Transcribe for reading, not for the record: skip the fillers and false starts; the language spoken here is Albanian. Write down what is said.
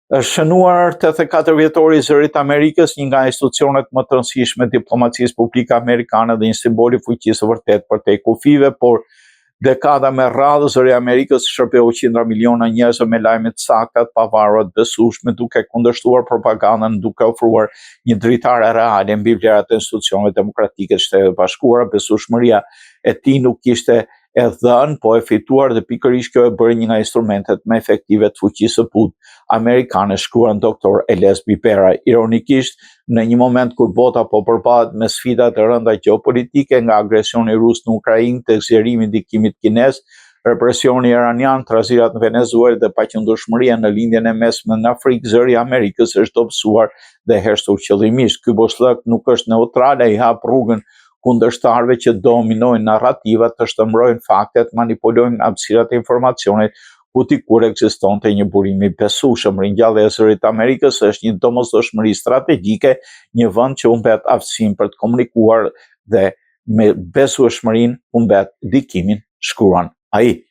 Është shënuar 84 vjetori i Zërit të Amerikës, një nga institucionet më të rëndësishme të diplomacisë publike amerikane dhe një simbol i fuqisë vërtet për te kufive, por dekada me radhë Zëri i Amerikës shërbeu qindra miliona njerëz me lajme të sakta, të pavarura, të besueshme, duke kundërshtuar propagandën, duke ofruar një dritare reale mbi vlerat e institucioneve demokratike të Shtetit të Bashkuara. Besueshmëria e tij nuk ishte e dhënë, po e fituar, dhe pikërisht kjo e bëri një nga instrumentet më efektive të fuqisë së putë amerikane, shkruan Dr. Elias Bipera. Ironikisht, në një moment kur bota po përballet me sfida të rënda gjeopolitike, nga agresioni rus në Ukrainë tek zgjerimi i ndikimit kinez, represioni iranian, trazirat në Venezuelë dhe paqëndrueshmëria në lindjen e mesme në Afrikë, Zëri i Amerikës është dobësuar dhe hersur qëllimisht. Ky boshllëk nuk është neutral, ai hap rrugën kundërshtarëve që dominojnë narrativat, të shtembrojnë faktet, manipulojnë hapësirat e informacionit, ku dikur ekzistonte një burim i besueshëm. Ringjallja e Zërit të Amerikës është një domosdoshmëri strategjike, një vend që humbet aftësinë për të komunikuar dhe me besueshmërinë humbet dikimin, shkruan ai.